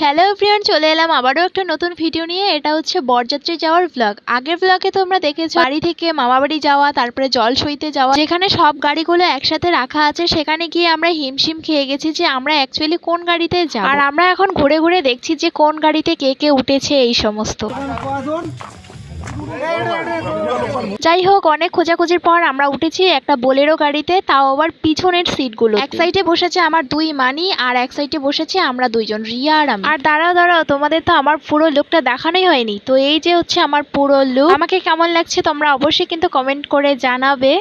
Hello everyone, চলে এলাম আবারও একটা নতুন ভিডিও নিয়ে। এটা হচ্ছে বরযাত্রী যাওয়ার ব্লগ। আগের ব্লগে তোমরা দেখেছো বাড়ি থেকে মামাবাড়ি যাওয়া, তারপরে জল সইতে যাওয়া, যেখানে সব গাড়িগুলো একসাথে রাখা আছে। সেখানে গিয়ে আমরা হিমশিম খেয়ে গেছি যে আমরা অ্যাকচুয়ালি কোন গাড়িতে যাব। আর আমরা এখন ঘুরে ঘুরে দেখছি যে কোন গাড়িতে কে কে উঠেছে এই সমস্ত। যাই হোক, অনেক খোঁজাখুঁজির পর আমরা উঠেছি একটা বোলেরো গাড়িতে, তাও আবার পিছনের সিটগুলো। এক সাইডে বসেছে আমার দুই মানি, আর এক সাইডে বসেছে আমরা দুইজন, রিয়া আর আমি। আর দাঁড়াও তোমাদের তো আমার পুরো লুকটা দেখানোই হয়নি। তো এই যে হচ্ছে আমার পুরো লুক। আমাকে কেমন লাগছে তোমরা অবশ্যই কিন্তু কমেন্ট করে জানাবে।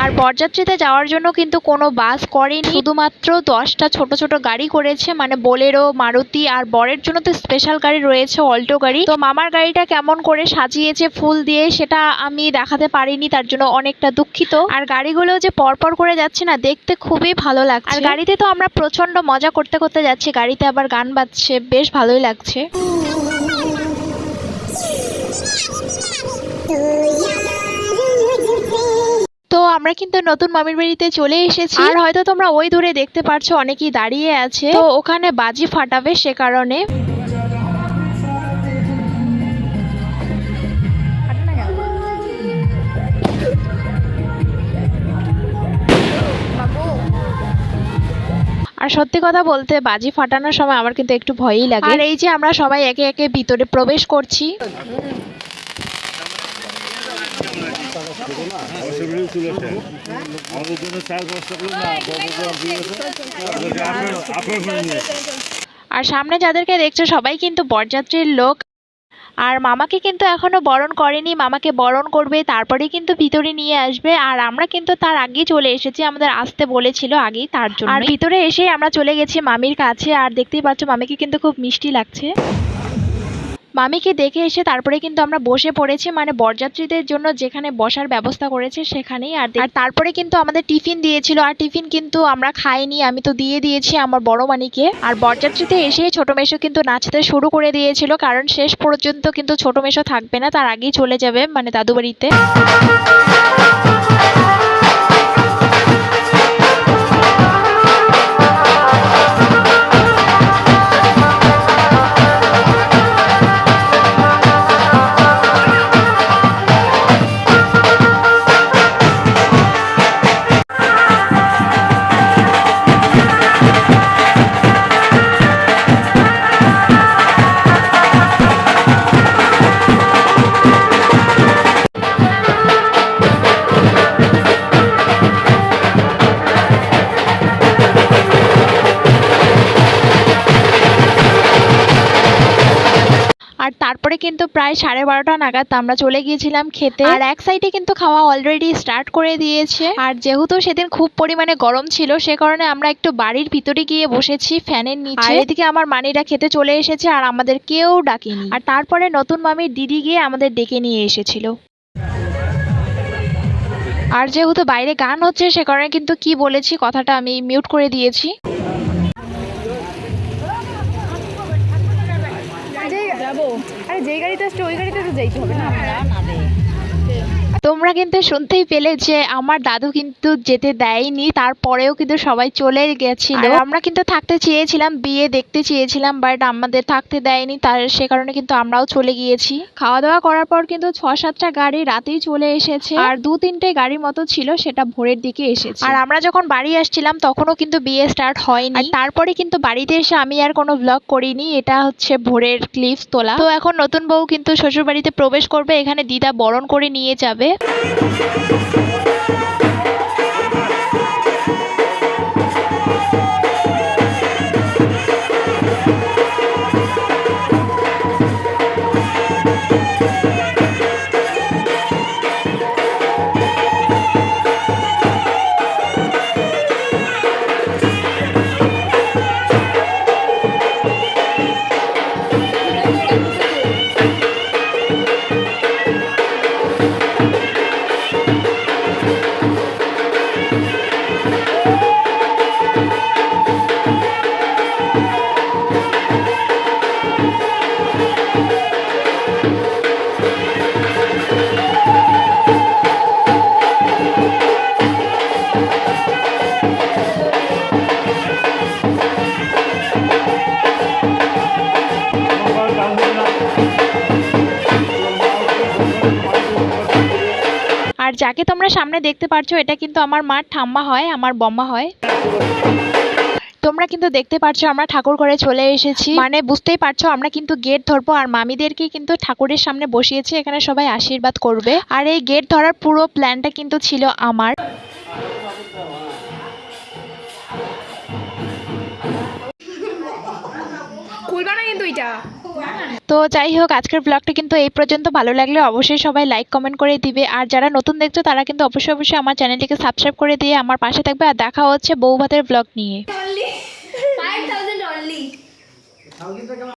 আর বরযাত্রীতে যাওয়ার জন্য কিন্তু কোনো বাস করেনি, শুধুমাত্র 10টা ছোট ছোট গাড়ি করেছে, মানে বোলেরো, মারুতি। আর বরের জন্য তো স্পেশাল গাড়ি রয়েছে, অল্টো গাড়ি। তো মামার গাড়িটা কেমন করে সাজিয়েছে ফুল দিয়ে সেটা আমি দেখাতে পারিনি, তার জন্য অনেকটা দুঃখিত। আর গাড়িগুলো যে পরপর করে যাচ্ছে না, দেখতে খুবই ভালো লাগছে। আর গাড়িতে তো আমরা প্রচন্ড মজা করতে করতে যাচ্ছি, গাড়িতে আবার গান বাজছে, বেশ ভালোই লাগছে। তো আমরা কিন্তু নতুন মামির বাড়িতে চলে এসেছি। আর হয়তো তোমরা ওই দূরে দেখতে পারছো অনেকেই দাঁড়িয়ে আছে, তো ওখানে বাজি ফাটাবে সে কারণে। আর সত্যি কথা বলতে বাজি ফাটানোর সময় আমার কিন্তু একটু ভয়ই লাগে। আর এই যে আমরা সবাই একে একে ভিতরে প্রবেশ করছি। আর সামনে যাদেরকে দেখছো সবাই কিন্তু বরযাত্রীর লোক। আর মামাকে কিন্তু এখনো বরণ করেনি, মামাকে বরণ করবে, তারপরে কিন্তু ভিতরে নিয়ে আসবে। আর আমরা কিন্তু তার আগেই চলে এসেছি, আমাদের আসতে বলেছিল আগেই, তার জন্য। আর ভিতরে এসে আমরা চলে গেছি মামির কাছে। আর দেখতেই পাচ্ছ মামিকে কিন্তু খুব মিষ্টি লাগছে। মামিকে দেখে এসে তারপরে কিন্তু আমরা বসে পড়েছি, মানে বরযাত্রীদের জন্য যেখানে বসার ব্যবস্থা করেছে সেখানেই। আর তারপরে কিন্তু আমাদের টিফিন দিয়েছিল, আর টিফিন কিন্তু আমরা খাইনি, আমি তো দিয়ে দিয়েছি আমার বড় মানিকে। আর বরযাত্রীতে এসে ছোট মেশো কিন্তু নাচতে শুরু করে দিয়েছিল, কারণ শেষ পর্যন্ত কিন্তু ছোট মেশো থাকবে না, তার আগেই চলে যাবে মানে দাদু বাড়িতে। আর তারপরে কিন্তু প্রায় 12:30 নাগাদ আমরা চলে গিয়েছিলাম খেতে। আর এক সাইডে কিন্তু খাওয়া অলরেডি স্টার্ট করে দিয়েছে। আর যেহেতু সেদিন খুব পরিমাণে গরম ছিল, সে কারণে আমরা একটু বাড়ির ভিতরে গিয়ে বসেছি ফ্যানের নিচে। আর এদিকে আমার মানিরা খেতে চলে এসেছে, আর আমাদের কেউ ডাকেনি। আর তারপরে নতুন মামির দিদি গিয়ে আমাদের ডেকে নিয়ে এসেছিল। আর যেহেতু বাইরে গান হচ্ছে সে কারণে কিন্তু কি বলেছি কথাটা আমি মিউট করে দিয়েছি। আরে যেই গাড়িতে আসছে ওই গাড়িতে তো যাইতে হবে না। তোমরা কিন্তু শুনতেই পেলে যে আমার দাদু কিন্তু যেতে দেয়নি, তারপরেও কিন্তু সবাই চলে গেছিল। আমরা কিন্তু থাকতে চেয়েছিলাম, বিয়ে দেখতে চেয়েছিলাম, বাট আমাদের থাকতে দেয়নি, তার সে কারণে কিন্তু আমরাও চলে গিয়েছি। খাওয়া দাওয়া করার পর কিন্তু 6-7টা গাড়ি রাতেই চলে এসেছে, আর 2-3টে গাড়ি মতো ছিল সেটা ভোরের দিকে এসেছে। আর আমরা যখন বাড়ি আসছিলাম তখনও কিন্তু বিয়ে স্টার্ট হয়নি। আর তারপরে কিন্তু বাড়িতে এসে আমি আর কোনো ব্লগ করিনি, এটা হচ্ছে ভোরের ক্লিপস তোলা। তো এখন নতুন বউ কিন্তু শ্বশুর বাড়িতে প্রবেশ করবে, এখানে দিদা বরণ করে নিয়ে যাবে। আর যাকে তোমরা সামনে দেখতে পারছো এটা কিন্তু আমার মার ঠাম্মা হয়, আমার বম্মা হয়। তোমরা কিন্তু দেখতে পারছো আমরা ঠাকুর ঘরে চলে এসেছি, মানে বুঝতেই পারছো আমরা কিন্তু গেট ধরবো আর মামিদেরকে কিন্তু ঠাকুরের সামনে বসিয়েছি, এখানে সবাই আশীর্বাদ করবে। আর এই গেট ধরার পুরো প্ল্যানটা কিন্তু ছিল আমার। খুলবা না কিন্তু এটা। তো যাই হোক, আজকের ব্লগটা কিন্তু এই পর্যন্ত। ভালো লাগলে অবশ্যই সবাই লাইক কমেন্ট করে দিবে, আর যারা নতুন দেখছো তারা কিন্তু অবশ্যই আমার চ্যানেলটিকে সাবস্ক্রাইব করে দিয়ে আমার পাশে থাকবে। আর দেখা হচ্ছে বউ ভাতের ব্লগ নিয়ে।